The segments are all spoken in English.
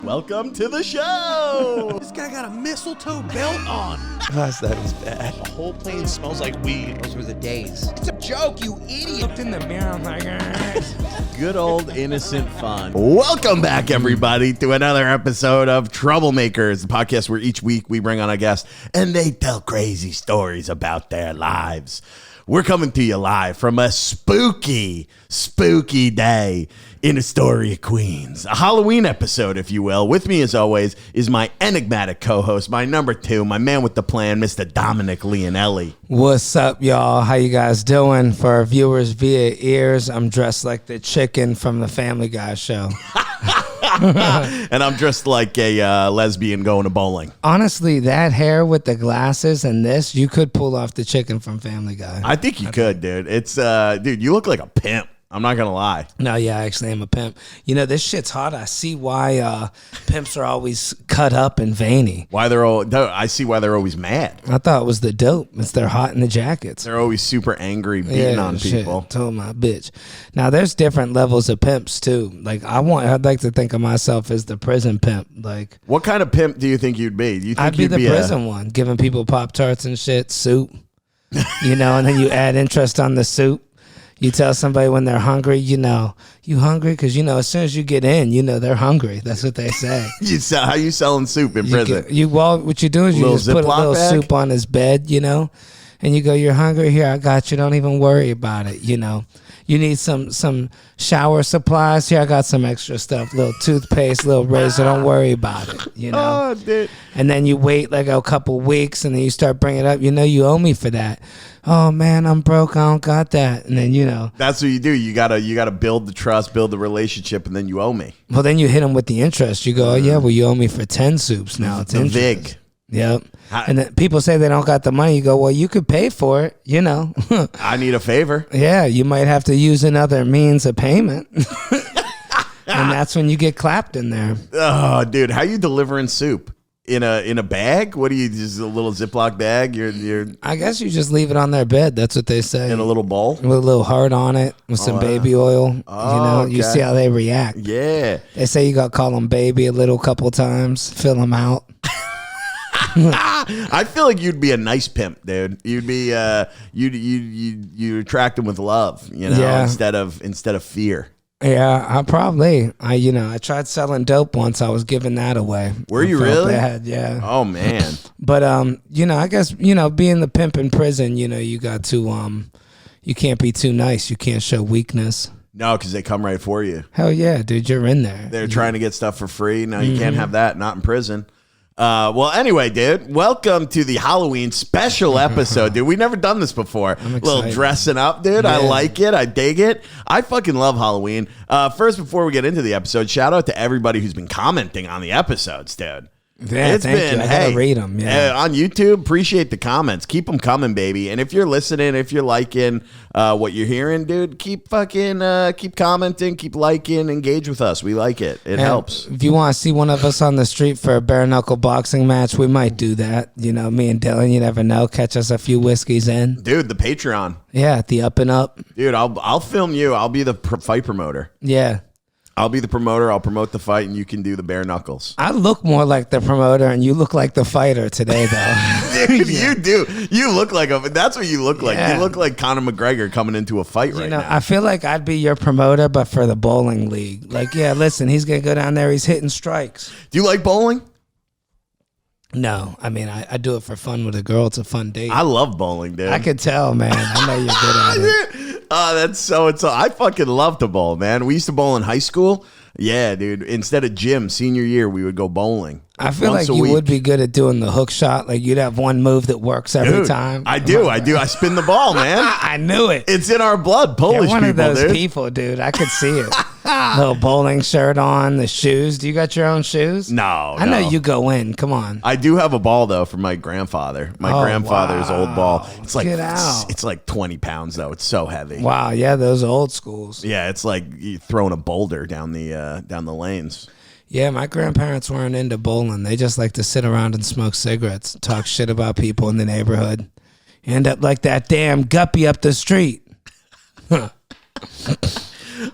Welcome to the show. This guy got a mistletoe belt on. Gosh, that is bad. The whole plane smells like weed. Those were the days. It's a joke, you idiot. Looked in the mirror, I'm like, Good old innocent fun. Welcome back, everybody, to another episode of Troublemakers, the podcast where each week we bring on a guest and they tell crazy stories about their lives. We're coming to you live from a spooky day in Astoria, Queens. A Halloween episode, if you will. With me, as always, is my enigmatic co-host, my number two, my man with the plan, Mr. Dominic Leonelli. What's up, y'all? How you guys doing? For our viewers via ears, I'm dressed like the chicken from the Family Guy show. And I'm dressed like a lesbian going to bowling. Honestly, that hair with the glasses and this, you could pull off the chicken from Family Guy. I think you could, dude. It's dude, you look like a pimp. I'm not gonna lie. No, yeah, I actually am a pimp. You know, this shit's hot. I see why pimps are always cut up and veiny. I see why they're always mad. I thought it was the dope. It's they're hot in the jackets. They're always super angry, beating on people. Told my bitch. Now there's different levels of pimps too. Like I'd like to think of myself as the prison pimp. Like, what kind of pimp do you think you'd be? Do you think I'd be the prison one, giving people Pop-Tarts and shit, soup. You know, and then you add interest on the soup. You tell somebody when they're hungry, you know, you hungry? Because, you know, as soon as you get in, you know, they're hungry. That's what they say. How you selling soup in prison? What you do is you just put a little soup on his bed, you know, and you go, you're hungry? Here, I got you. Don't even worry about it, you know. You need some shower supplies. Here, I got some extra stuff. Little toothpaste, little razor. Don't worry about it, you know. Oh, dude. And then you wait like a couple weeks, and then you start bringing it up. You know, you owe me for that. Oh man, I'm broke. I don't got that. And then, you know, that's what you do. You gotta build the trust, build the relationship, and then you owe me. Well, then you hit them with the interest. You go, oh yeah, well you owe me for 10 soups now. It's the interest. vig. Yep. And then people say they don't got the money. You go, well, you could pay for it, you know. I need a favor. Yeah, you might have to use another means of payment. And that's when you get clapped in there. Oh, dude, how you delivering soup? In a bag? What do you, just a little Ziploc bag? You're I guess you just leave it on their bed. That's what they say. In a little bowl? With a little heart on it, with some baby oil. Oh, you know, okay. You see how they react. Yeah. They say you got to call them baby a little couple times, fill them out. I feel like you'd be a nice pimp, dude. You'd be you attract them with love, you know, yeah. instead of fear. Yeah, I tried selling dope once. I was giving that away. Were you really? Bad, yeah. Oh man. But I guess, being the pimp in prison, you got to you can't be too nice. You can't show weakness. No, because they come right for you. Hell yeah, dude, you're in there. They're trying to get stuff for free. No, you can't have that. Not in prison. Well, anyway, dude, welcome to the Halloween special episode, dude. We've never done this before. I'm excited. Little dressing up, dude. Yeah. I like it. I dig it. I fucking love Halloween. First, before we get into the episode, shout out to everybody who's been commenting on the episodes, dude. Yeah, thank you. I gotta read them. Yeah. On YouTube, appreciate the comments. Keep them coming, baby. And if you're listening, if you're liking what you're hearing, dude, keep commenting, keep liking, engage with us. We like it. It helps. If you want to see one of us on the street for a bare knuckle boxing match, we might do that. You know, me and Dylan, you never know. Catch us a few whiskeys in. Dude, the Patreon. Yeah, the Up and Up. Dude, I'll film you. I'll be the fight promoter. Yeah. I'll be the promoter. I'll promote the fight, and you can do the bare knuckles. I look more like the promoter, and you look like the fighter today, though. Dude, yeah. You do. You look like that's what you look like. Yeah. You look like Conor McGregor coming into a fight right now. I feel like I'd be your promoter, but for the bowling league. Like, yeah, listen, he's going to go down there. He's hitting strikes. Do you like bowling? No, I mean, I do it for fun with a girl. It's a fun date. I love bowling, dude. I could tell, man. I know you're good at it. Oh, that's so. I fucking love to bowl, man. We used to bowl in high school. Yeah, dude. Instead of gym, senior year, we would go bowling. I feel like you would be good at doing the hook shot. Like you'd have one move that works every time. I do. I spin the ball, man. I knew it. It's in our blood. Polish one people, of those dude. people, dude. I could see it. Little bowling shirt on, the shoes. Do you got your own shoes? No. I know you go in. Come on. I do have a ball though from my grandfather. My grandfather's old ball. It's like it's like 20 pounds though. It's so heavy. Wow. Yeah, those old schools. Yeah, it's like you throwing a boulder down the lanes. Yeah, my grandparents weren't into bowling. They just like to sit around and smoke cigarettes, talk shit about people in the neighborhood. You end up like that damn guppy up the street.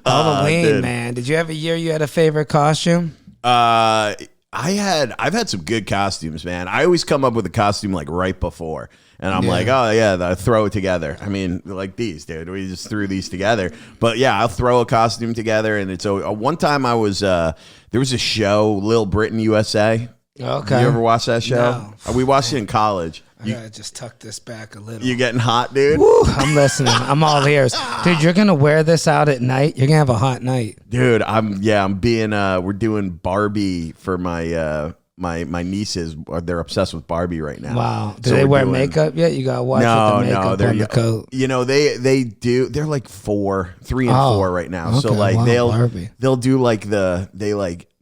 Halloween, man. Did you have a year you had a favorite costume? I've had some good costumes, man. I always come up with a costume like right before. And I'm like, oh, yeah, throw it together. I mean, like these, dude. We just threw these together. But, yeah, I'll throw a costume together. And it's one time I was there was a show, Lil Britain USA. Okay. You ever watch that show? No. We watched it in college. I gotta just tuck this back a little. You getting hot, dude? Woo, I'm listening. I'm all ears. Dude, you're going to wear this out at night? You're going to have a hot night. Dude, I'm being, we're doing Barbie for my my nieces. They're obsessed with Barbie right now. Wow. Do they wear makeup yet? You got to watch with the makeup on the coat. You know, they do. They're like 3 and 4 right now. Okay, so like Barbie. they'll do like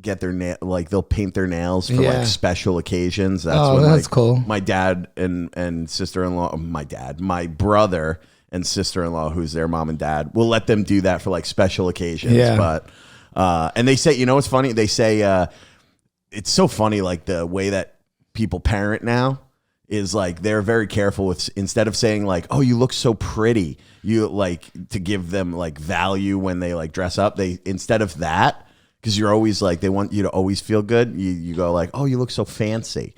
get their they'll paint their nails for like special occasions. That's cool. My dad and sister-in-law, my brother and sister-in-law, who's their mom and dad, will let them do that for like special occasions. Yeah. But and they say, you know what's funny? They say it's so funny, like the way that people parent now is like they're very careful with, instead of saying like, oh, you look so pretty, you like to give them like value when they like dress up. They, instead of that, because you're always like, they want you to always feel good. You go like, oh, you look so fancy.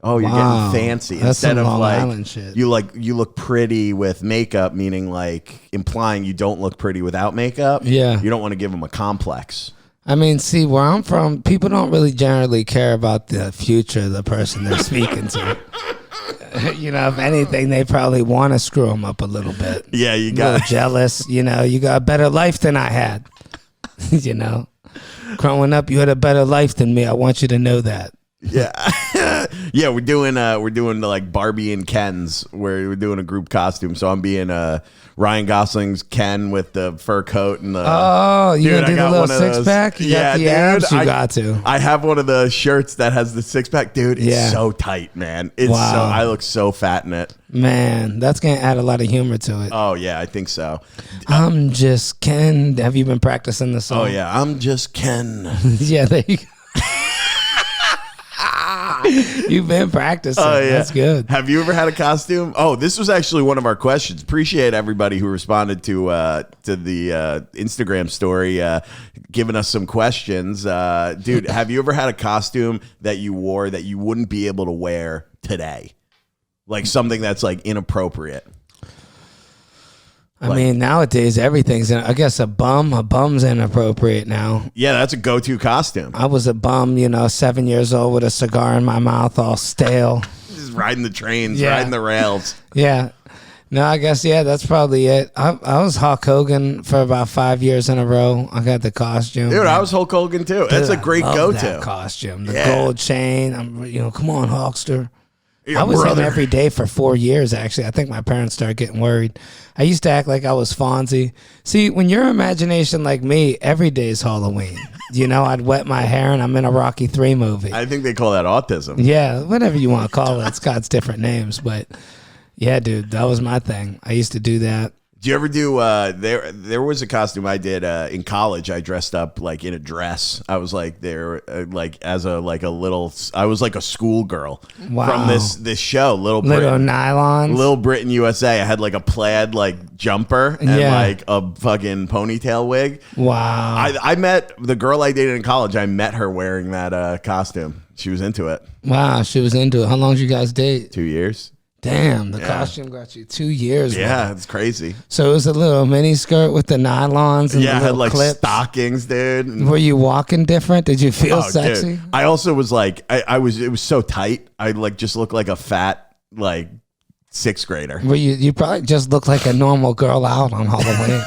Oh, you're getting fancy. That's Instead of Long like, Island shit. you look pretty with makeup, meaning like implying you don't look pretty without makeup. Yeah. You don't want to give them a complex. I mean, see, where I'm from, people don't really generally care about the future of the person they're speaking to. You know, if anything, they probably want to screw them up a little bit. Yeah, you a got little jealous. You know, you got a better life than I had. You know, growing up, you had a better life than me. I want you to know that. Yeah. Yeah, we're doing like Barbie and Ken's, where we're doing a group costume. So I'm being Ryan Gosling's Ken with the fur coat and the you gonna do the little 6-pack? You got the abs? You got to. I have one of the shirts that has the 6-pack, dude. It's so tight, man. It's I look so fat in it. Man, that's gonna add a lot of humor to it. Oh yeah, I think so. I'm just Ken. Have you been practicing the song? Oh yeah, I'm just Ken. Yeah, there you go. You've been practicing. Oh, yeah. That's good. Have you ever had a costume? Oh, this was actually one of our questions. Appreciate everybody who responded to the Instagram story, giving us some questions. Dude, have you ever had a costume that you wore that you wouldn't be able to wear today? Like something that's like inappropriate? I mean, nowadays everything's I guess a bum's inappropriate now. Yeah, that's a go-to costume. I was a bum, 7 years old with a cigar in my mouth, all stale. Just riding the trains, riding the rails. Yeah. No, I guess, that's probably it. I was Hulk Hogan for about 5 years in a row. I got the costume. Dude, I was Hulk Hogan too. That's a great go-to. That costume. The gold chain. Come on, Hulkster. I was in every day for 4 years, actually. I think my parents started getting worried. I used to act like I was Fonzie. See, when your imagination like me, every day is Halloween. I'd wet my hair and I'm in a Rocky III movie. I think they call that autism. Yeah, whatever you want to call it. It's got different names. But, yeah, dude, that was my thing. I used to do that. Do you ever do there was a costume I did in college. I dressed up like in a dress. I was like I was like a schoolgirl from this show, Little nylons, Little Britain USA. I had like a plaid like jumper and like a fucking ponytail wig. Wow. I met the girl I dated in college. I met her wearing that costume. She was into it. Wow, she was into it. How long did you guys date? 2 years. Damn, the costume got you 2 years. Yeah, man. It's crazy. So it was a little mini skirt with the nylons and I had like clips. stockings, dude. Were you walking different? Did you feel sexy? Dude. I also was like, it was so tight. I like just looked like a fat like 6th grader. Were you probably just looked like a normal girl out on Halloween.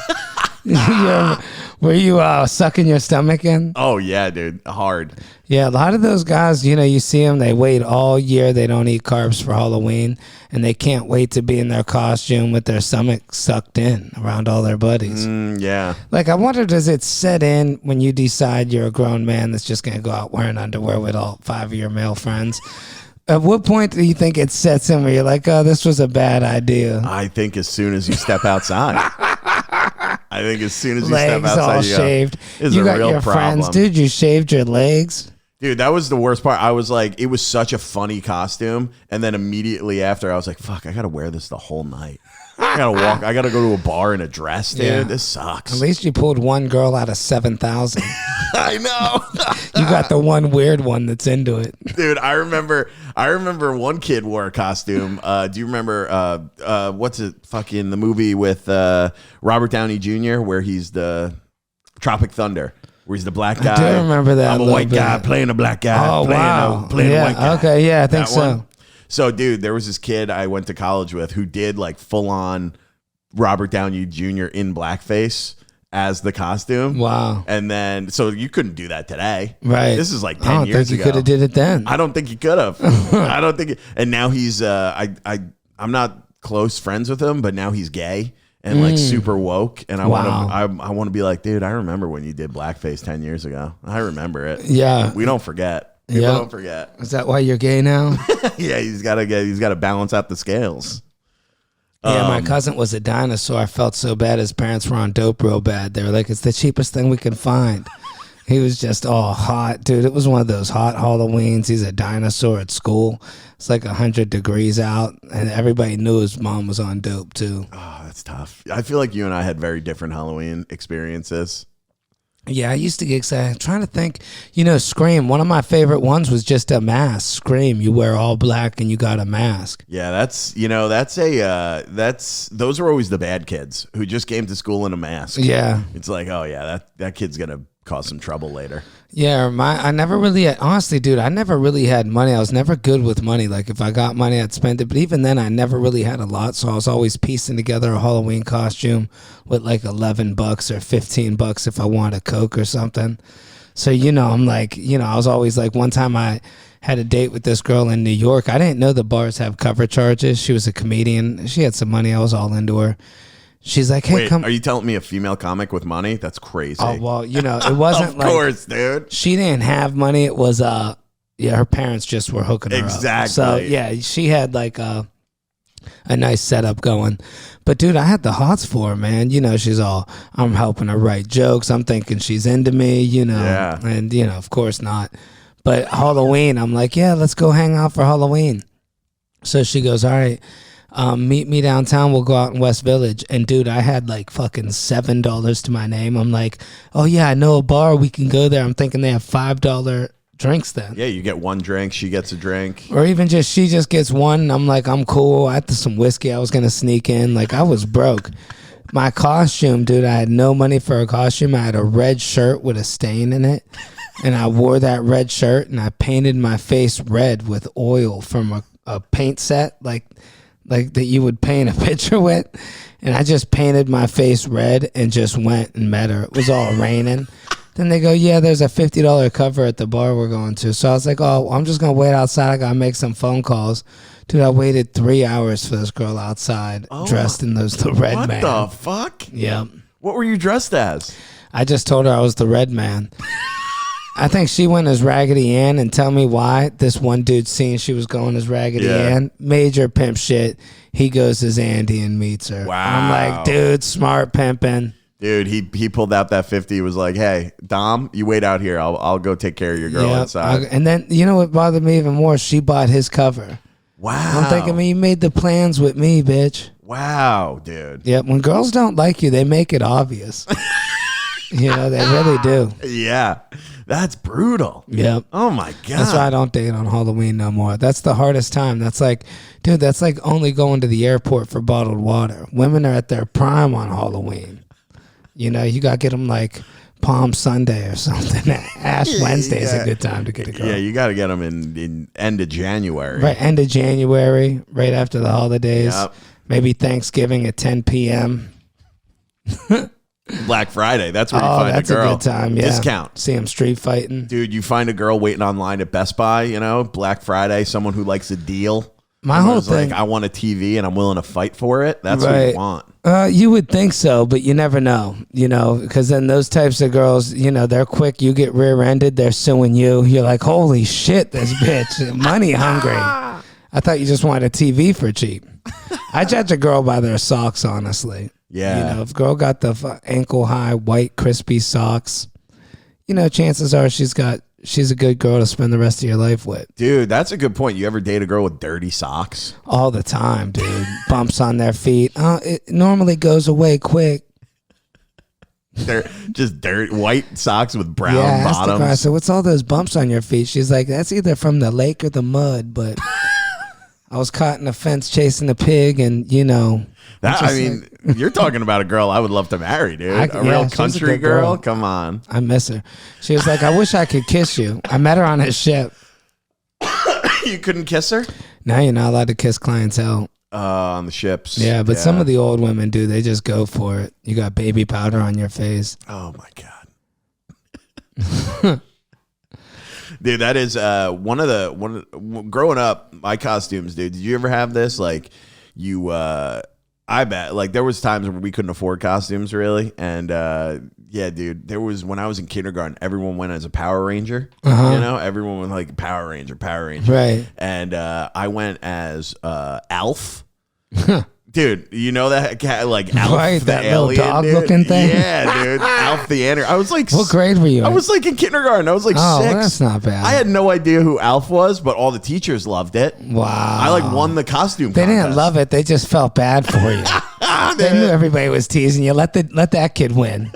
Were you sucking your stomach in? Oh, yeah, dude. Hard. Yeah, a lot of those guys, you see them, they wait all year. They don't eat carbs for Halloween, and they can't wait to be in their costume with their stomach sucked in around all their buddies. Yeah. Like, I wonder, does it set in when you decide you're a grown man that's just going to go out wearing underwear with all 5 of your male friends? At what point do you think it sets in where you're like, oh, this was a bad idea? I think as soon as you step outside. I think as soon as you legs step outside, all shaved. You got your problem. Friends, dude. You shaved your legs. Dude, that was the worst part. I was like, it was such a funny costume, and then immediately after, I was like, fuck, I gotta wear this the whole night. I gotta walk. I gotta go to a bar in a dress, dude. Yeah. This sucks. At least you pulled one girl out of 7,000. I know. You got the one weird one that's into it. Dude, I remember one kid wore a costume. Do you remember what's it fucking the movie with Robert Downey Jr. where he's the Tropic Thunder, where he's the black guy? I do remember that. I'm a white guy playing a black guy. Oh, wow. Playing a white guy. Okay, yeah, I think so. One? So, dude, there was this kid I went to college with who did like full on Robert Downey Jr. in blackface as the costume. Wow. And then, so you couldn't do that today. Right. This is like 10 I don't years think ago. you could have did it then. I don't think he could have. I don't think. And now he's, I'm not close friends with him, but now he's gay and like super woke. And I want to be like, dude, I remember when you did blackface 10 years ago. I remember it. Yeah. We don't forget. People don't forget. Is that why you're gay now? Yeah, he's got to balance out the scales. Yeah, my cousin was a dinosaur. I felt so bad. His parents were on dope real bad. They were like, it's the cheapest thing we can find. He was just all hot. Dude, it was one of those hot Halloweens. He's a dinosaur at school. It's like 100 degrees out, and everybody knew his mom was on dope, too. Oh, that's tough. I feel like you and I had very different Halloween experiences. Yeah, I used to get excited. I'm trying to think, Scream. One of my favorite ones was just a mask. Scream. You wear all black and you got a mask. Yeah, those are always the bad kids who just came to school in a mask. Yeah. It's like, oh yeah, that kid's going to cause some trouble later. Yeah, I never really had, honestly, dude, I never really had money. I was never good with money. Like, if I got money, I'd spend it. But even then, I never really had a lot. So I was always piecing together a Halloween costume with like $11 or $15 if I wanted a Coke or something. So, I'm like, I was always like, one time I had a date with this girl in New York. I didn't know the bars have cover charges. She was a comedian. She had some money. I was all into her. She's like, hey, wait, come. Are you telling me a female comic with money? That's crazy. Oh, well, it wasn't of like. Of course, dude. She didn't have money. It was, her parents just were hooking her up. Exactly. So, yeah, she had like a nice setup going. But, dude, I had the hots for her, man. She's all, I'm helping her write jokes. I'm thinking she's into me, Yeah. And, of course not. But Halloween, I'm like, yeah, let's go hang out for Halloween. So she goes, all right. Meet me downtown. We'll go out in West Village. And dude, I had like fucking $7 to my name. I'm like, oh yeah, I know a bar. We can go there. I'm thinking they have $5 drinks then. Yeah, you get one drink. She gets a drink. Or even she just gets one. And I'm like, I'm cool. I had some whiskey I was going to sneak in. Like, I was broke. My costume, dude, I had no money for a costume. I had a red shirt with a stain in it. And I wore that red shirt and I painted my face red with oil from a paint set. Like that you would paint a picture with. And I just painted my face red and just went and met her. It was all raining. Then they go, yeah, there's a $50 cover at the bar we're going to. So I was like, oh, I'm just going to wait outside. I got to make some phone calls. Dude, I waited 3 hours for this girl outside dressed in the red man. What the fuck? Yeah. What were you dressed as? I just told her I was the red man. I think she went as Raggedy Ann, and tell me why. This one dude seen she was going as Raggedy Ann. Major pimp shit. He goes as Andy and meets her. Wow. I'm like, dude, smart pimping. Dude, he pulled out that 50. He was like, hey, Dom, you wait out here. I'll go take care of your girl inside. And then, you know what bothered me even more? She bought his cover. Wow. I'm thinking, you made the plans with me, bitch. Wow, dude. Yeah, when girls don't like you, they make it obvious. They really do. Yeah. That's brutal. Yep. Oh my God. That's why I don't date on Halloween no more. That's the hardest time. That's like, dude, that's like only going to the airport for bottled water. Women are at their prime on Halloween. You got to get them like Palm Sunday or something. Ash Wednesday is a good time to get a girl. Yeah, you got to get them in end of January. Right, end of January, right after the holidays. Yep. Maybe Thanksgiving at 10 p.m. Black Friday. That's where you find a girl. That's a good time, yeah. Discount. See them street fighting. Dude, you find a girl waiting online at Best Buy, Black Friday, someone who likes a deal. My whole thing, like, I want a TV and I'm willing to fight for it. That's what you want. You would think so, but you never know, because then those types of girls, they're quick. You get rear-ended, they're suing you. You're like, holy shit, this bitch, money hungry. I thought you just wanted a TV for cheap. I judge a girl by their socks, honestly. Yeah. If a girl got the ankle-high, white, crispy socks, chances are she's got she's a good girl to spend the rest of your life with. Dude, that's a good point. You ever date a girl with dirty socks? All the time, dude. Bumps on their feet. It normally goes away quick. They're just white socks with brown bottoms. bottoms. I said, what's all those bumps on your feet? She's like, that's either from the lake or the mud, but I was caught in a fence chasing a pig, and you're talking about a girl I would love to marry, dude. A real country girl? Come on. I miss her. She was like, I wish I could kiss you. I met her on a ship. You couldn't kiss her? Now you're not allowed to kiss clientele. On the ships. Yeah, but some of the old women do. They just go for it. You got baby powder on your face. Oh, my God. Dude, that is growing up, my costumes, dude. Did you ever have this? Like, I bet, like, there was times where we couldn't afford costumes, really. And, yeah, dude, there was, when I was in kindergarten, everyone went as a Power Ranger. Everyone was like Power Ranger. Right. And I went as Alf. Dude, you know that cat, like Alf, right, the that alien, little dog-looking thing. Yeah, dude, Alf the Alien. I was like, what grade were you in? I was like in kindergarten. I was like 6. Well, that's not bad. I had no idea who Alf was, but all the teachers loved it. Wow. I like won the costume. They contest. didn't love it. They just felt bad for you. They knew everybody was teasing you. Let that kid win.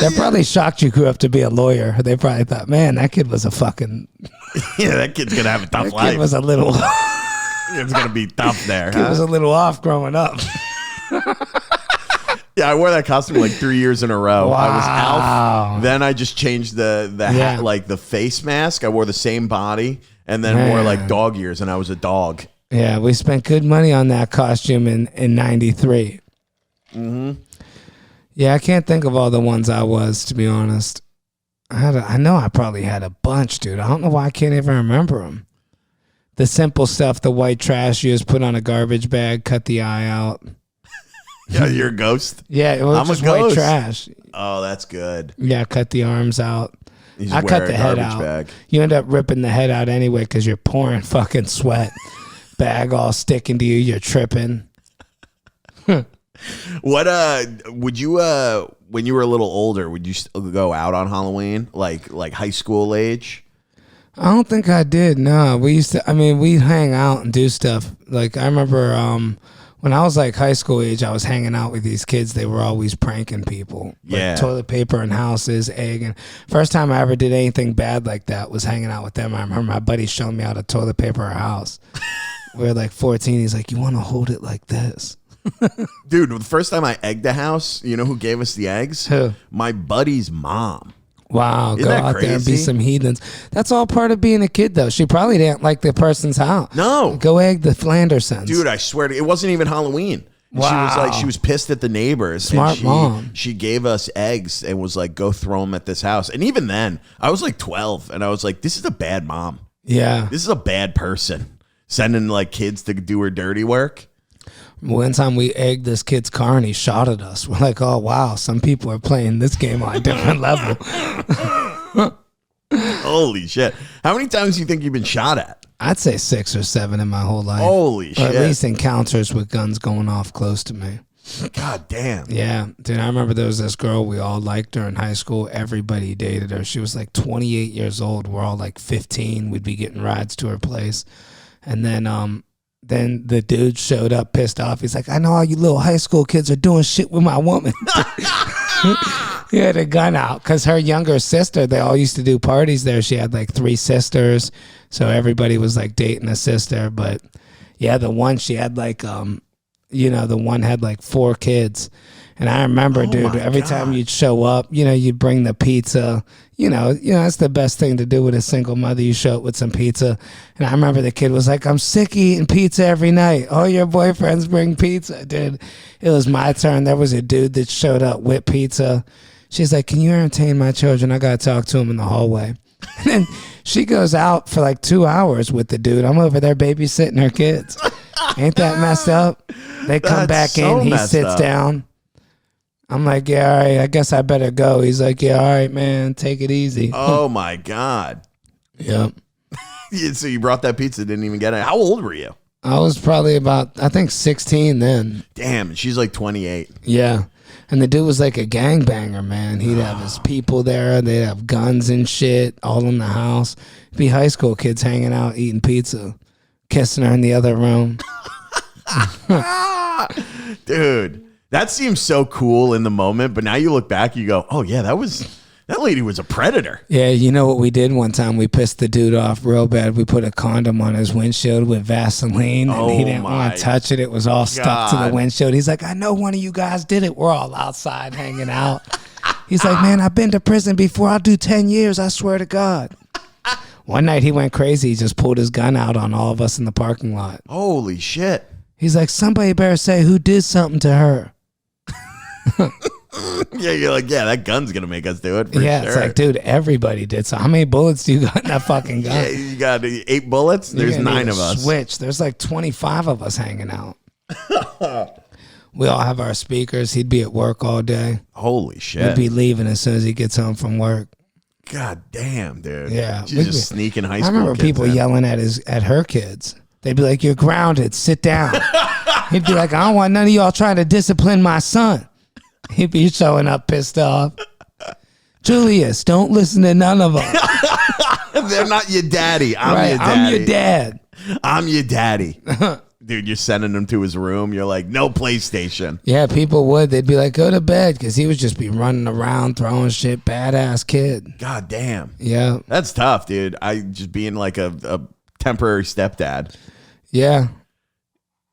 They're probably shocked you grew up to be a lawyer. They probably thought, man, that kid was a fucking. Yeah, that kid's gonna have a tough life. Kid was a little. It's gonna be tough there. Kid was a little off growing up. Yeah, I wore that costume like 3 years in a row. Wow. I was Alf. Then I just changed the hat, like the face mask. I wore the same body, and then wore like dog ears, and I was a dog. Yeah, we spent good money on that costume in '93. Mm-hmm. Yeah, I can't think of all the ones I was, to be honest. I know I probably had a bunch, dude. I don't know why I can't even remember them. The simple stuff, the white trash you just put on a garbage bag, cut the eye out. Yeah, you're a ghost? Yeah, it was just white trash. Oh, that's good. Yeah, cut the arms out. I cut the head out. Bag. You end up ripping the head out anyway because you're pouring fucking sweat. Bag all sticking to you. You're tripping. What would you when you were a little older, would you still go out on Halloween like high school age? I don't think I did. No, we'd hang out and do stuff. Like I remember when I was like high school age, I was hanging out with these kids. They were always pranking people. Like toilet paper in houses, egg. And first time I ever did anything bad like that was hanging out with them. I remember my buddy showing me how to toilet paper a house. We were like 14. He's like, you want to hold it like this? Dude, the first time I egged a house, you know who gave us the eggs? Who? My buddy's mom. Wow, Isn't go that out crazy? there and be some heathens. That's all part of being a kid, though. She probably didn't like the person's house. No. Go egg the Flandersons. Dude, I swear to you, it wasn't even Halloween. Wow. She was pissed at the neighbors. Smart mom. She gave us eggs and was like, go throw them at this house. And even then, I was like 12, and I was like, this is a bad mom. Yeah. This is a bad person. Sending like kids to do her dirty work. One time we egged this kid's car and he shot at us. We're like, oh, wow, some people are playing this game on a different level. Holy shit. How many times do you think you've been shot at? I'd say 6 or 7 in my whole life. Holy shit. Or at least encounters with guns going off close to me. God damn. Yeah. Dude, I remember there was this girl, we all liked her in high school. Everybody dated her. She was like 28 years old. We're all like 15. We'd be getting rides to her place. And then the dude showed up pissed off. He's like, I know all you little high school kids are doing shit with my woman. He had a gun out because her younger sister, they all used to do parties there. She had like 3 sisters. So everybody was like dating a sister. But yeah, the one she had like, the one had like 4 kids. And I remember, dude, every time you'd show up, you'd bring the pizza. That's the best thing to do with a single mother. You show up with some pizza. And I remember the kid was like, I'm sick of eating pizza every night. All your boyfriends bring pizza. Dude, it was my turn. There was a dude that showed up with pizza. She's like, can you entertain my children? I got to talk to him in the hallway. And then she goes out for like 2 hours with the dude. I'm over there babysitting her kids. Ain't that messed up? They come back in. He sits down. I'm like, yeah, all right, I guess I better go. He's like, yeah, all right, man, take it easy. Oh, my God. Yep. So you brought that pizza, didn't even get it. How old were you? I was probably about, I think, 16 then. Damn, she's like 28. Yeah. And the dude was like a gangbanger, man. He'd have his people there. They'd have guns and shit all in the house. It'd be high school kids hanging out, eating pizza, kissing her in the other room. Dude, that seems so cool in the moment, but now you look back, you go, oh yeah, that lady was a predator. Yeah, you know what we did one time? We pissed the dude off real bad. We put a condom on his windshield with Vaseline, and he didn't want to touch it. It was all stuck to the windshield. He's like, I know one of you guys did it. We're all outside hanging out. He's like, man, I've been to prison before. I'll do 10 years, I swear to God. One night he went crazy. He just pulled his gun out on all of us in the parking lot. Holy shit. He's like, somebody better say who did something to her. Yeah, you're like, yeah, that gun's gonna make us do it. For sure. It's like, dude, everybody did. So how many bullets do you got in that fucking gun? Yeah, you got 8 bullets. There's 9 of us. Switch. There's like 25 of us hanging out. We all have our speakers. He'd be at work all day. Holy shit. He'd be leaving as soon as he gets home from work. God damn, dude. Yeah, she's just sneaking high school. I remember people yelling at her kids. They'd be like, "You're grounded. Sit down." He'd be like, "I don't want none of y'all trying to discipline my son." He'd be showing up pissed off. Julius, don't listen to none of them. They're not your daddy. I'm your dad. I'm your daddy. Dude, you're sending him to his room. You're like, no PlayStation. Yeah, people would. They'd be like, go to bed, because he would just be running around, throwing shit. Badass kid. God damn. Yeah. That's tough, dude. I just being like a temporary stepdad. Yeah.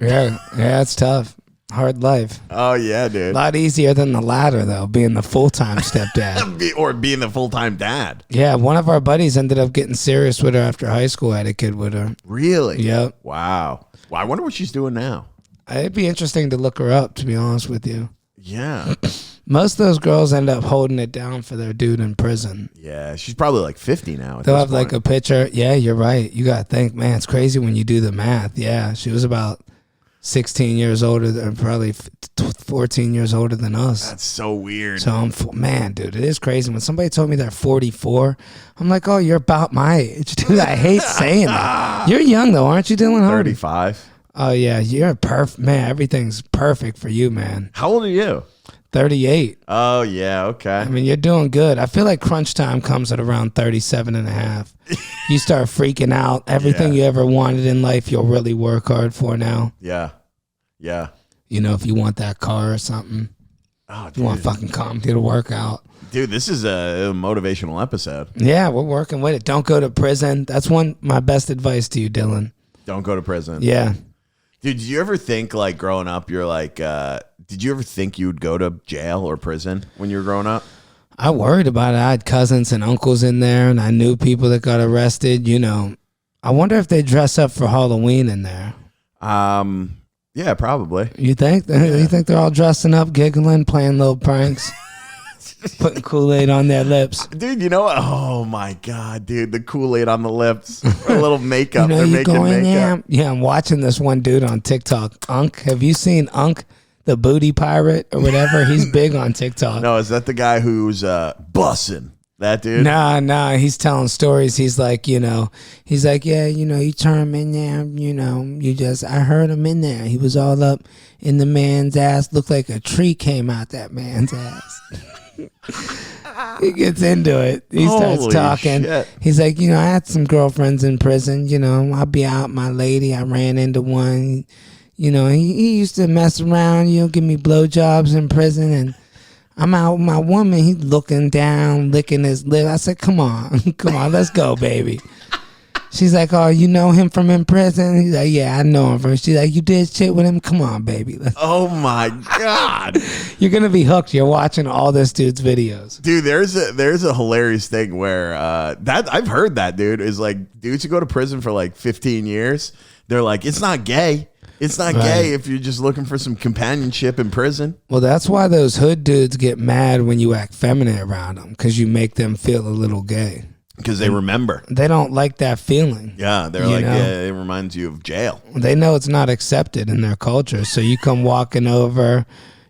Yeah, it's tough. Hard life. Oh, yeah, dude. A lot easier than the latter, though, being the full-time stepdad. Or being the full-time dad. Yeah, one of our buddies ended up getting serious with her after high school, had a kid with her. Really? Yep. Wow. Well, I wonder what she's doing now. It'd be interesting to look her up, to be honest with you. Yeah. Most of those girls end up holding it down for their dude in prison. Yeah, she's probably like 50 now. They'll have like a picture. Yeah, you're right. You got to think, man, it's crazy when you do the math. Yeah, she was about 16 years older than, probably 14 years older than us. That's so weird. So man, dude, it is crazy. When somebody told me they're 44, I'm like, oh, you're about my age. Dude, I hate saying that. You're young though, aren't you, Dylan? 35. Oh yeah, you're perfect, man. Everything's perfect for you, man. How old are you? 38. Oh yeah, okay. I mean, you're doing good. I feel like crunch time comes at around 37 and a half. You start freaking out. Everything you ever wanted in life, you'll really work hard for now. Yeah. Yeah. You know, if you want that car or something. Oh, dude. You want fucking comedy to work out. Dude, this is a motivational episode. Yeah, we're working with it. Don't go to prison. That's my best advice to you, Dylan. Don't go to prison. Yeah. Dude, did you ever think, like, growing up, you're like, did you ever think you would go to jail or prison when you were growing up? I worried about it. I had cousins and uncles in there, and I knew people that got arrested. You know, I wonder if they dress up for Halloween in there. Yeah, probably. You think? Yeah. You think they're all dressing up, giggling, playing little pranks, putting Kool-Aid on their lips? Dude, you know what? Oh, my God, dude. The Kool-Aid on the lips. A little makeup. You know, They're making makeup. Yeah, I'm watching this one dude on TikTok. Unk. Have you seen Unk, the booty pirate or whatever? He's big on TikTok. No, is that the guy who's bussing? That dude? Nah. He's telling stories. He's like, yeah, you turn him in there, I heard him in there. He was all up in the man's ass. Looked like a tree came out that man's ass. He gets into it. He starts talking. Shit. He's like, I had some girlfriends in prison. I'll be out my lady. I ran into one. He used to mess around, give me blowjobs in prison, and I'm out with my woman. He's looking down, licking his lip. I said, come on, let's go, baby. She's like, oh, you know him from in prison? He's like, yeah, I know him from. She's like, you did shit with him? Come on, baby. Oh, my God. You're going to be hooked. You're watching all this dude's videos. Dude, there's a hilarious thing where that I've heard that, dude, is like dudes who go to prison for like 15 years. They're like, it's not gay. It's not gay if you're just looking for some companionship in prison. Well, that's why those hood dudes get mad when you act feminine around them, because you make them feel a little gay. Because they remember. They don't like that feeling. Yeah, they're like, yeah, it reminds you of jail. They know it's not accepted in their culture. So you come walking over,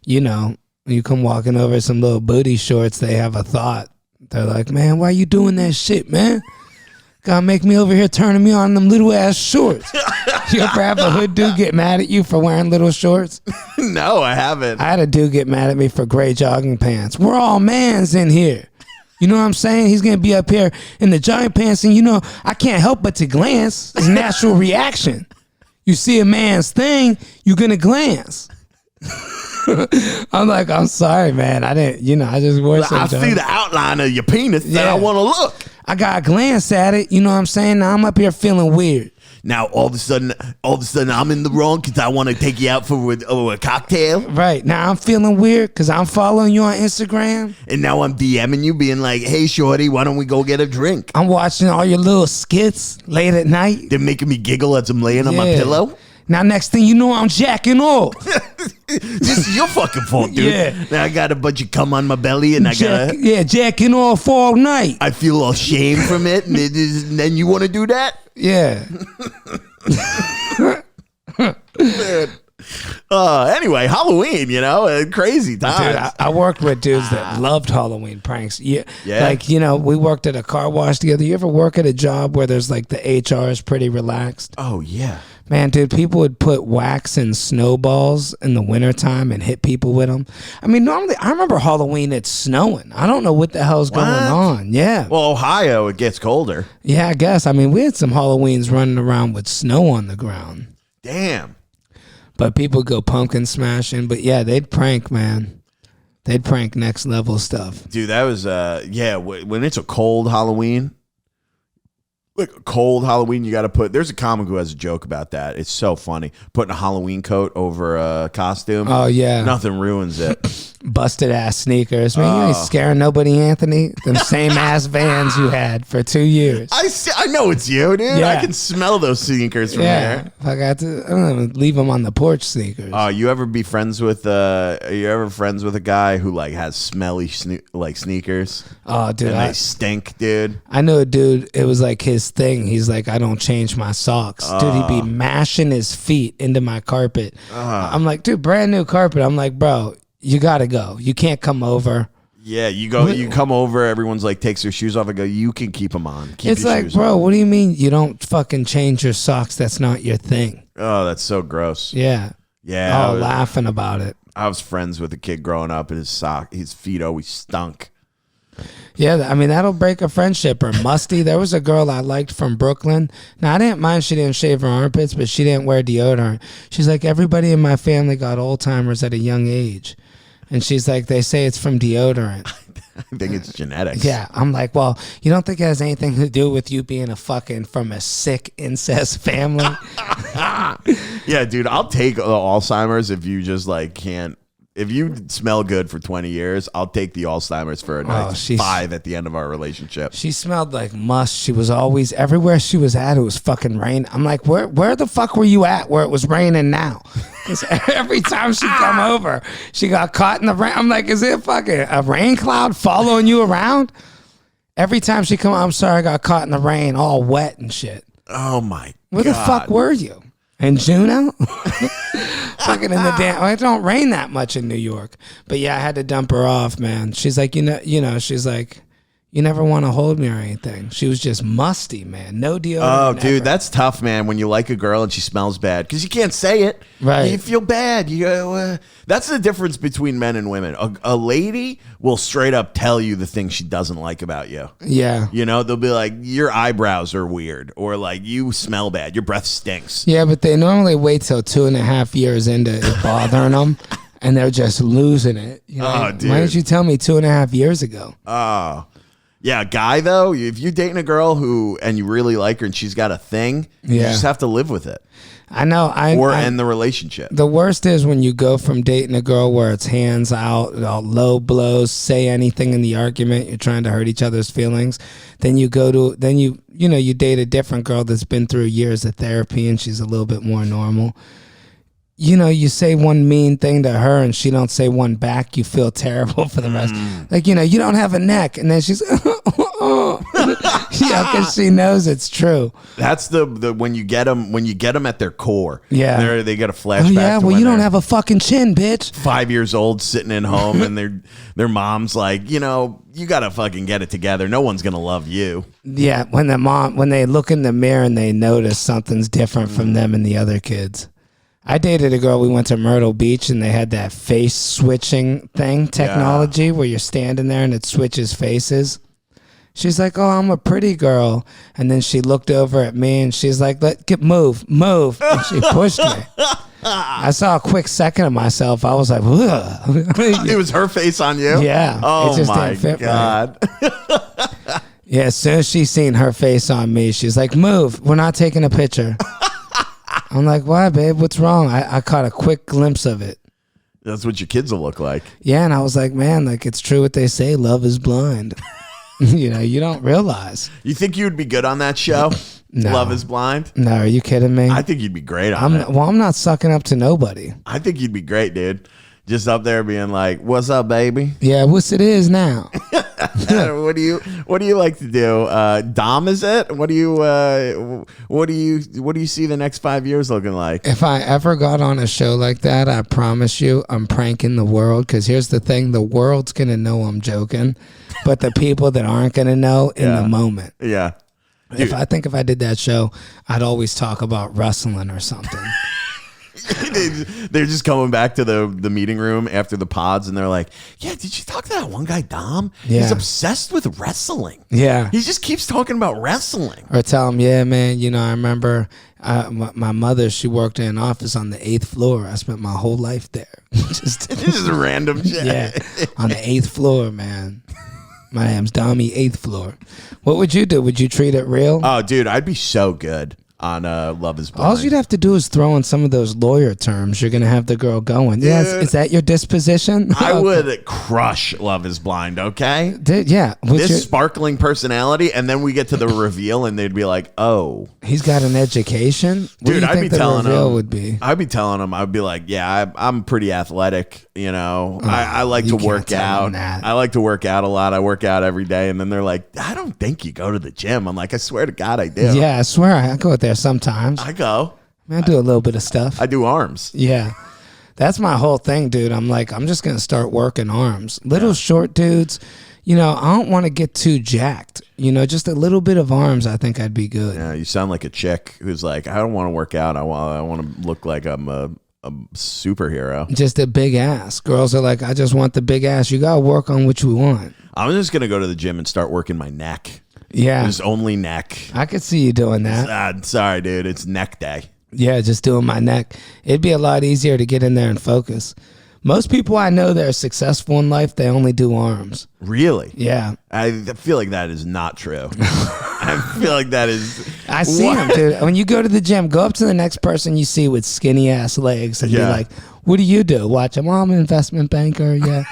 some little booty shorts, they have a thought. They're like, man, why you doing that shit, man? Gotta make me over here turning me on them little ass shorts. You ever have a hood dude get mad at you for wearing little shorts? No, I haven't. I had a dude get mad at me for gray jogging pants. We're all mans in here. You know what I'm saying? He's going to be up here in the jogging pants, and I can't help but to glance. It's a natural reaction. You see a man's thing, you're going to glance. I'm like, I'm sorry, man. I didn't, I just wore some I see the outline of your penis that I want to look. I got to glance at it. You know what I'm saying? Now I'm up here feeling weird. Now all of a sudden, I'm in the wrong because I want to take you out for a cocktail. Right. Now I'm feeling weird because I'm following you on Instagram. And now I'm DMing you being like, hey, shorty, why don't we go get a drink? I'm watching all your little skits late at night. They're making me giggle as I'm laying on my pillow. Now, next thing you know, I'm jacking off. This is your fucking fault, dude. Yeah. Now I got a bunch of cum on my belly and I got jacking off all night. I feel all shame from it. And then you want to do that? Yeah. Anyway, Halloween, crazy times. Dude, I worked with dudes that loved Halloween pranks. Yeah. Like, we worked at a car wash together. You ever work at a job where there's like the HR is pretty relaxed? Oh, yeah. Man, dude, people would put wax and snowballs in the wintertime and hit people with them. I mean, normally, I remember Halloween, it's snowing. I don't know what the hell's going on. Yeah. Well, Ohio, it gets colder. Yeah, I guess. I mean, we had some Halloweens running around with snow on the ground. Damn. But people go pumpkin smashing. But yeah, they'd prank, man. They'd prank next level stuff. Dude, that was, when it's a cold Halloween. Like a cold Halloween, you got to put. There's a comic who has a joke about that. It's so funny. Putting a Halloween coat over a costume. Oh, yeah. Nothing ruins it. Busted ass sneakers. Man, you ain't scaring nobody, Anthony. Them same ass Vans you had for 2 years. I know it's you, dude. Yeah. I can smell those sneakers from here. I don't know, leave them on the porch sneakers. You ever be friends with are you ever friends with a guy who like has smelly sneakers? Oh, dude. And they stink, dude. I know a dude, it was like his thing. He's like, I don't change my socks. Dude, he'd be mashing his feet into my carpet. I'm like, dude, brand new carpet. I'm like, bro, you gotta go. You can't come over. Yeah, you come over, everyone's like takes their shoes off and go, you can keep them on. It's like, bro, what do you mean you don't fucking change your socks? That's not your thing. Oh, that's so gross. Yeah. Yeah. Oh, laughing about it. I was friends with a kid growing up and his feet always stunk. Yeah, I mean, that'll break a friendship. Or musty. There was a girl I liked from Brooklyn. Now, I didn't mind she didn't shave her armpits, but she didn't wear deodorant. She's like, everybody in my family got Alzheimer's at a young age. And she's like, they say it's from deodorant. I think it's genetics. Yeah. I'm like, well, you don't think it has anything to do with you being from a sick incest family? Yeah, dude, I'll take the Alzheimer's if you just like can't. If you smell good for 20 years, I'll take the Alzheimer's for a nice 5 at the end of our relationship. She smelled like musk. She was always, everywhere she was at, it was fucking rain. I'm like, where the fuck were you at where it was raining now? Because every time she come over, she got caught in the rain. I'm like, is it fucking a rain cloud following you around? Every time she come, I'm sorry, I got caught in the rain, all wet and shit. Oh my God. Where the fuck were you? In Juneau? Fucking in the damn. It don't rain that much in New York. But yeah, I had to dump her off, man. She's like, she's like, you never want to hold me or anything. She was just musty, man. No deodorant. Oh, dude, that's tough, man. When you like a girl and she smells bad, because you can't say it. Right. You feel bad. You go. That's the difference between men and women. A lady will straight up tell you the things she doesn't like about you. Yeah. They'll be like, your eyebrows are weird, or like you smell bad. Your breath stinks. Yeah, but they normally wait till 2.5 years into it bothering them, and they're just losing it. Dude. Why didn't you tell me 2.5 years ago? Oh. Yeah, guy though, if you're dating a girl and you really like her and she's got a thing, you just have to live with it. I know. Or end the relationship. The worst is when you go from dating a girl where it's hands out, low blows, say anything in the argument, you're trying to hurt each other's feelings. Then you you date a different girl that's been through years of therapy and she's a little bit more normal. you know, you say one mean thing to her and she don't say one back, you feel terrible for the rest. Like, you know, you don't have a neck, and then she's yeah, because she knows it's true. That's the when you get them at their core. Yeah, they get a flashback. Oh yeah, to well, when you don't have a fucking chin, bitch. 5 years old, sitting at home, and their mom's like, you know, you gotta fucking get it together. No one's gonna love you. Yeah, when they look in the mirror and they notice something's different from them and the other kids. I dated a girl, we went to Myrtle Beach, and they had that face switching technology where you're standing there and it switches faces. She's like, oh, I'm a pretty girl. And then she looked over at me and she's like, move. And she pushed me. I saw a quick second of myself. I was like, ugh. It was her face on you? Yeah. Oh, it just my didn't fit God. Right. Yeah, as soon as she seen her face on me, she's like, move. We're not taking a picture. I'm like, why, babe? What's wrong? I caught a quick glimpse of it. That's what your kids will look like. Yeah, and I was like, man, like, it's true what they say, love is blind. You know, you don't realize. You think you would be good on that show? No. Love is Blind? No, are you kidding me? I think you'd be great on it. Well, I'm not sucking up to nobody. I think you'd be great, dude. Just up there being like, what's up, baby? Yeah, what's it is now? What do you like to do? Dom, is it? What do you see the next 5 years looking like? If I ever got on a show like that, I promise you I'm pranking the world, because here's the thing, the world's going to know I'm joking, but the people that aren't going to know in the moment. Yeah. If I did that show, I'd always talk about wrestling or something. They're just coming back to the meeting room after the pods, and they're like, yeah, did you talk to that one guy, Dom? Yeah. He's obsessed with wrestling. Yeah. He just keeps talking about wrestling. Or tell him, yeah, man, you know, I remember my mother, she worked in an office on the 8th floor. I spent my whole life there. This is a random shit. Yeah, on the 8th floor, man. My name's Dommy, 8th floor. What would you do? Would you treat it real? Oh, dude, I'd be so good on Love is Blind. All you'd have to do is throw in some of those lawyer terms. You're going to have the girl going. Dude, yes, is that your disposition? I would crush Love is Blind, okay? Yeah. This sparkling personality, and then we get to the reveal, and they'd be like, oh. He's got an education? Dude, I'd be telling him. Would be? I'd be telling him, I'd be like, yeah, I'm pretty athletic, you know. I like to work out. I like to work out a lot. I work out every day. And then they're like, I don't think you go to the gym. I'm like, I swear to God, I do. Yeah, I swear I go there sometimes. I go. I do a little bit of stuff. I do arms. Yeah. That's my whole thing, dude. I'm like, I'm just going to start working arms. Little short dudes, you know, I don't want to get too jacked. You know, just a little bit of arms, I think I'd be good. Yeah, you sound like a chick who's like, I don't want to work out. I want to look like I'm a superhero. Just a big ass. Girls are like, I just want the big ass. You got to work on what you want. I'm just going to go to the gym and start working my neck. Yeah. Just only neck. I could see you doing that. Sorry, dude. It's neck day. Yeah, just doing my neck. It'd be a lot easier to get in there and focus. Most people I know that are successful in life, they only do arms. Really? Yeah. I feel like that is not true. I feel like that is. I see them, dude. When you go to the gym, go up to the next person you see with skinny ass legs and be like, what do you do? Watch them. I'm an investment banker. Yeah.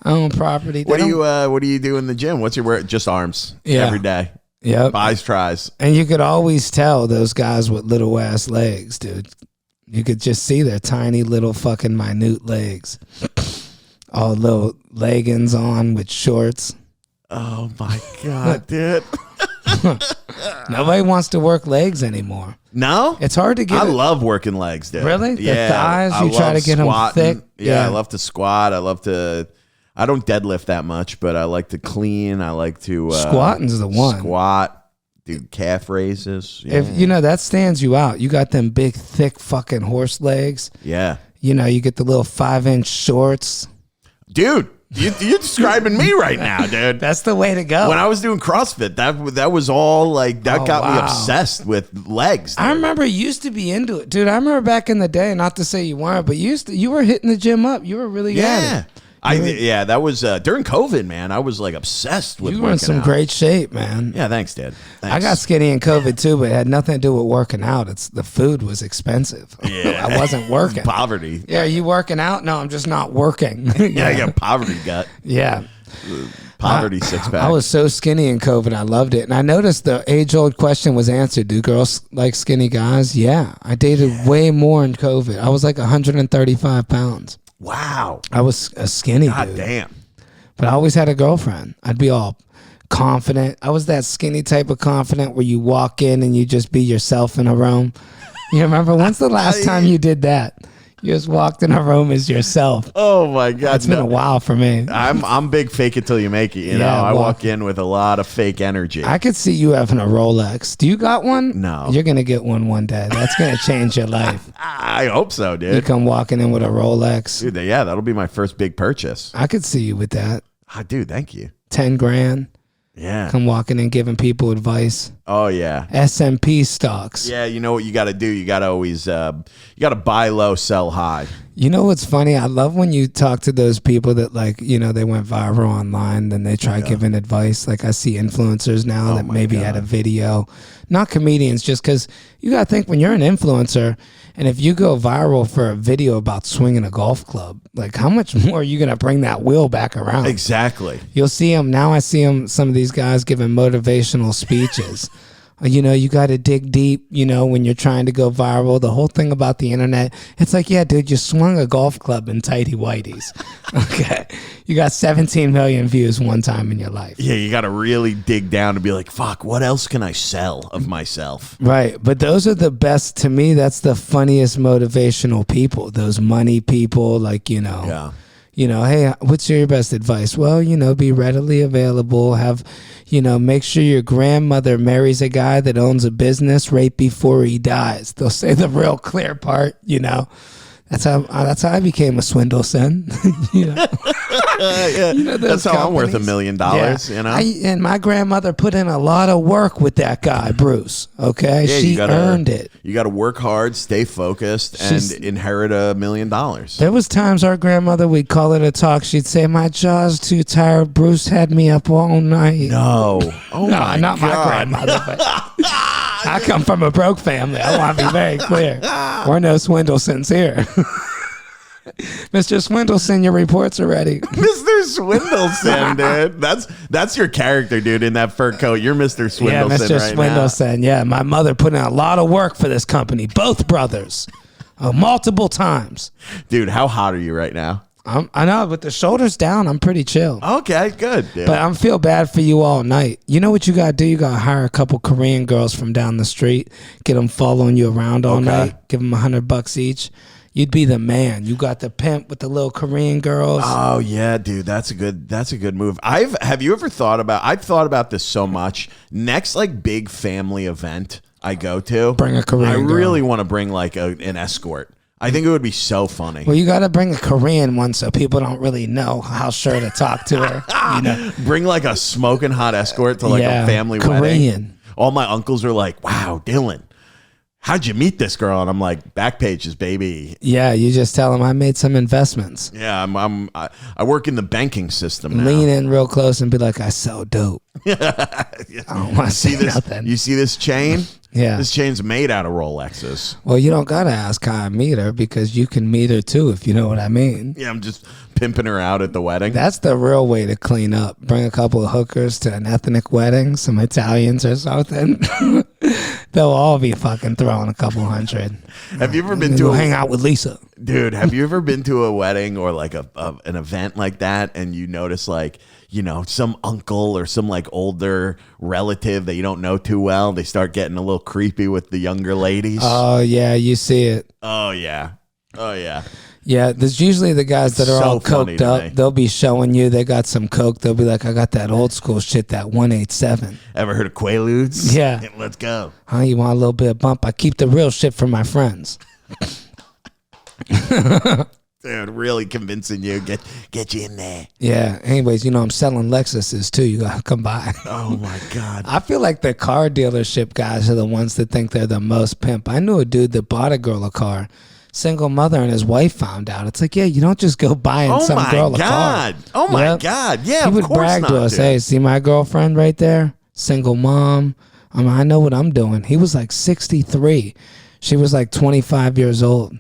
I own property. What do you do in the gym? What's your work? Just arms every day. Yep. Buys, tries. And you could always tell those guys with little ass legs, dude. You could just see their tiny little fucking minute legs. All little leggings on with shorts. Oh my God, dude. Nobody wants to work legs anymore. No? It's hard to get. I love working legs, dude. Really? Yeah. The thighs, you try to get squatting. them thick? Yeah, I love to squat. I don't deadlift that much, but I like to clean. I like to... Squatting's the one. Squat. Do calf raises. Yeah. If you know, that stands you out. You got them big, thick fucking horse legs. Yeah. You know, you get the little 5-inch shorts. Dude, you're describing me right now, dude. That's the way to go. When I was doing CrossFit, that was all like, that got me obsessed with legs, dude. I remember you used to be into it. Dude, I remember back in the day, not to say you weren't, but you were hitting the gym up. You were really good at it. That was during COVID, man. I was like obsessed with working out. You were in some great shape, man. Yeah, thanks, Dad. Thanks. I got skinny in COVID too, but it had nothing to do with working out. It's the food was expensive. Yeah. I wasn't working. Poverty. Yeah, are you working out? No, I'm just not working. Yeah, I got poverty gut. Yeah. Poverty six pack. I was so skinny in COVID. I loved it. And I noticed the age-old question was answered. Do girls like skinny guys? Yeah. I dated way more in COVID. I was like 135 pounds. Wow. I was a skinny dude. God damn. But I always had a girlfriend. I'd be all confident. I was that skinny type of confident where you walk in and you just be yourself in a room. You remember? When's the last time you did that? You just walked in a room as yourself. Oh my God. It's been a while for me. I'm big fake it till you make it. You know, I walk in with a lot of fake energy. I could see you having a Rolex. Do you got one? No. You're going to get one day. That's going to change your life. I hope so, dude. You come walking in with a Rolex. Dude, yeah, that'll be my first big purchase. I could see you with that. Dude, thank you. 10 grand. Yeah. Come walking in giving people advice. Oh, yeah. S&P stocks. Yeah, you know what you got to do? You got to always, you got to buy low, sell high. You know what's funny? I love when you talk to those people that, like, you know, they went viral online, then they try giving advice. Like, I see influencers now that maybe had a video. Not comedians, just because you got to think when you're an influencer, and if you go viral for a video about swinging a golf club, like, how much more are you going to bring that wheel back around? Exactly. You'll see them. Now I see them, some of these guys giving motivational speeches. You know, you got to dig deep, you know, when you're trying to go viral. The whole thing about the internet, it's like, yeah, dude, you swung a golf club in tighty whities. Okay. You got 17 million views one time in your life. Yeah, you got to really dig down and be like, fuck, what else can I sell of myself? Right. But those are the best, to me, that's the funniest motivational people. Those money people, like, you know. Yeah. You know, hey, what's your best advice? Well, you know, be readily available. Have, you know, make sure your grandmother marries a guy that owns a business right before he dies. They'll say the real clear part, you know. That's how I became a swindleson. You know? Yeah, you know, that's how I'm worth $1 million, you know? And my grandmother put in a lot of work with that guy, Bruce, okay? Yeah, she earned it. You got to work hard, stay focused, and inherit $1 million. There was times our grandmother, we'd call it a talk, she'd say, my jaw's too tired, Bruce had me up all night. No. Oh, no, my not God. my grandmother, but I come from a broke family. I want to be very clear. We're no Swindlesons here. Mr. Swindleson, your reports are ready. Mr. Swindleson, dude. That's your character, dude, in that fur coat. You're Mr. Swindleson yeah, Mr. right Swindleson. now. Yeah, my mother put in a lot of work for this company. Both brothers. Multiple times. Dude, how hot are you right now? I know, with the shoulders down, I'm pretty chill. Okay, good. Dude. But I feel bad for you all night. You know what you got to do? You got to hire a couple Korean girls from down the street, get them following you around all night, give them $100 each. You'd be the man. You got the pimp with the little Korean girls. Oh yeah, dude, that's a good move. Have you ever thought about? I've thought about this so much. Next, like big family event I go to, bring a Korean girl. I really want to bring like an escort. I think it would be so funny. Well, you got to bring a Korean one so people don't really know how sure to talk to her. You know, bring like a smoking hot escort to like a family Korean wedding. All my uncles are like, "Wow, Dylan, how'd you meet this girl?" And I'm like, "Back pages, baby." Yeah, you just tell them I made some investments. Yeah, I work in the banking system now. Lean in real close and be like, "I sell dope." I don't want to see nothing. You see this chain? Yeah. This chain's made out of Rolexes. Well, you don't got to ask how I meet her because you can meet her too, if you know what I mean. Yeah, I'm just pimping her out at the wedding. That's the real way to clean up. Bring a couple of hookers to an ethnic wedding, some Italians or something. They'll all be fucking throwing a couple hundred. Have you ever been to hang out with Lisa? Dude, have you ever been to a wedding or like an event like that and you notice like, you know, some uncle or some like older relative that you don't know too well, they start getting a little creepy with the younger ladies? Oh, yeah, you see it. Oh, yeah. Oh, yeah. Yeah, there's usually the guys that are so all coked up. They'll be showing you they got some coke. They'll be like, I got that old school shit, that 187. Ever heard of Quaaludes? Yeah. Let's go. Huh, you want a little bit of bump? I keep the real shit for my friends. Dude, really convincing you. Get you in there. Yeah. Anyways, you know, I'm selling Lexuses too. You got to come by. Oh, my God. I feel like the car dealership guys are the ones that think they're the most pimp. I knew a dude that bought a girl a car. Single mother and his wife found out. It's like, yeah, you don't just go buying some girl a car. Oh, my God. Yeah, he would brag to us, hey, see my girlfriend right there? Single mom. I know what I'm doing. He was like 63. She was like 25 years old.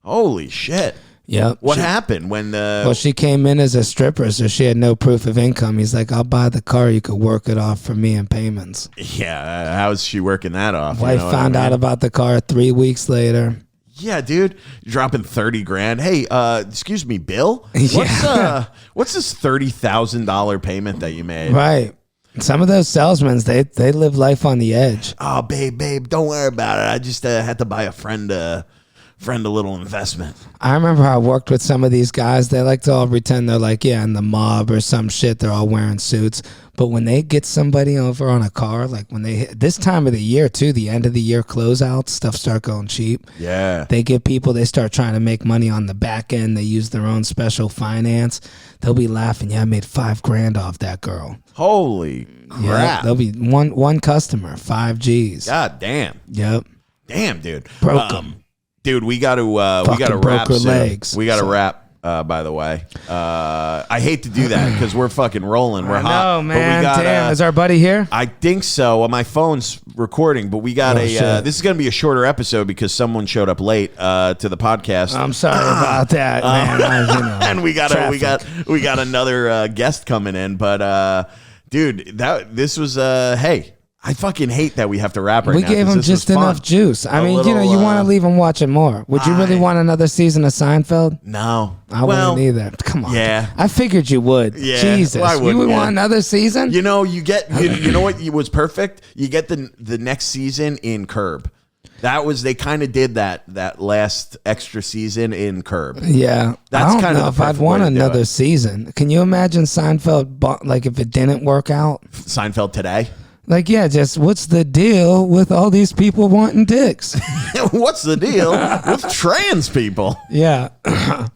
Holy shit. Yep. What happened when the... Well, she came in as a stripper, so she had no proof of income. He's like, I'll buy the car. You could work it off for me in payments. Yeah, how's she working that off? Wife found out about the car 3 weeks later. Yeah, dude, you're dropping $30,000. Hey, excuse me, Bill. What's this $30,000 payment that you made? Right. Some of those salesmen, they live life on the edge. Oh, babe, don't worry about it. I just had to buy a friend a little investment. I remember I worked with some of these guys. They like to all pretend they're like, yeah, in the mob or some shit. They're all wearing suits. But when they get somebody over on a car, like when they hit this time of the year too, the end of the year closeouts, stuff start going cheap. Yeah. They get people, they start trying to make money on the back end. They use their own special finance. They'll be laughing. Yeah, I made $5,000 off that girl. Holy crap. Yeah, they'll be one customer, 5 G's. God damn. Yep. Damn, dude. Broke them. Dude, we got to wrap soon. Legs. We got to wrap. By the way, I hate to do that because we're fucking rolling. We're hot. No, man. But we got, damn. Is our buddy here? I think so. Well, my phone's recording, but we got this is going to be a shorter episode because someone showed up late to the podcast. I'm sorry about that, man. And we got another guest coming in, but dude, this was hey. I fucking hate that we have to wrap right now. We gave him just enough juice. I mean, you want to leave him watching more. Would you really want another season of Seinfeld? No. I wouldn't either. Come on. Yeah. I figured you would. Yeah. Jesus. You would want another season? You know, you know what was perfect? You get the next season in Curb. They kind of did that last extra season in Curb. Yeah. That's I don't know if I'd want another season. Can you imagine Seinfeld, like if it didn't work out? Seinfeld today? Like, yeah, just what's the deal with all these people wanting dicks? What's the deal with trans people? Yeah. How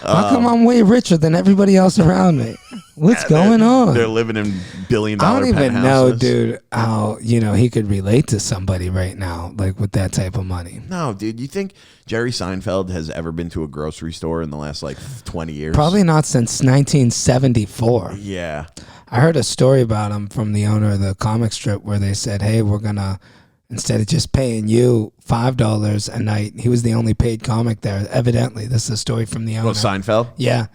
come I'm way richer than everybody else around me? What's going on? They're living in billion-dollar penthouses. I don't even know, dude, how, he could relate to somebody right now, like with that type of money. No, dude, you think Jerry Seinfeld has ever been to a grocery store in the last, 20 years? Probably not since 1974. Yeah. I heard a story about him from the owner of the comic strip where they said, hey, we're going to, instead of just paying you $5 a night, he was the only paid comic there. Evidently, this is a story from the owner. Oh, Seinfeld? Yeah.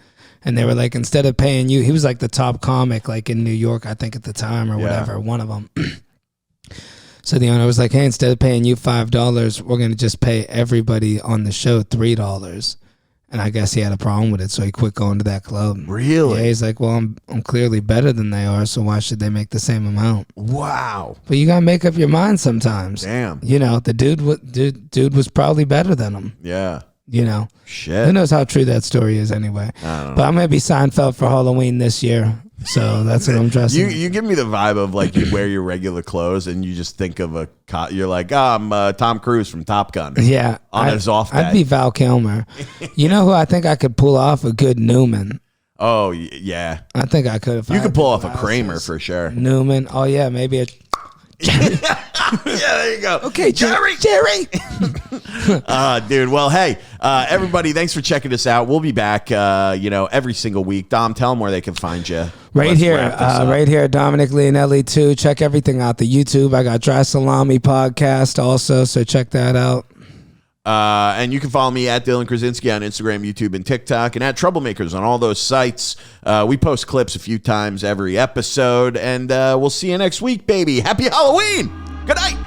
And they were like, instead of paying you, he was like the top comic like in New York, I think at the time or whatever, one of them. So the owner was like, hey, instead of paying you $5, we're going to just pay everybody on the show $3. And I guess he had a problem with it, so he quit going to that club. Really? Yeah, he's like, well, I'm clearly better than they are, so why should they make the same amount? Wow. But you gotta make up your mind sometimes. Damn. The dude was probably better than him. Yeah. Shit. Who knows how true that story is anyway? I don't know. But I'm gonna be Seinfeld for Halloween this year, so that's what I'm dressing. You give me the vibe of you wear your regular clothes and you just think of you're like, I'm Tom Cruise from Top Gun. Yeah. On his off day. I'd be Val Kilmer. You know who I think I could pull off? A good Newman. Oh, yeah. I think I could. You could pull off a Kramer for sure. Newman. Oh, yeah, maybe a... Yeah, there you go. Okay, Jerry. Dude, well, hey, everybody, thanks for checking us out. We'll be back, every single week. Dom, tell them where they can find you. Right here, Dominic Leonelli, too. Check everything out. The YouTube. I got Dry Salami podcast also, so check that out. And you can follow me at Dylan Krasinski on Instagram, YouTube, and TikTok, and at Troublemakers on all those sites. We post clips a few times every episode, and we'll see you next week, baby. Happy Halloween! Good night!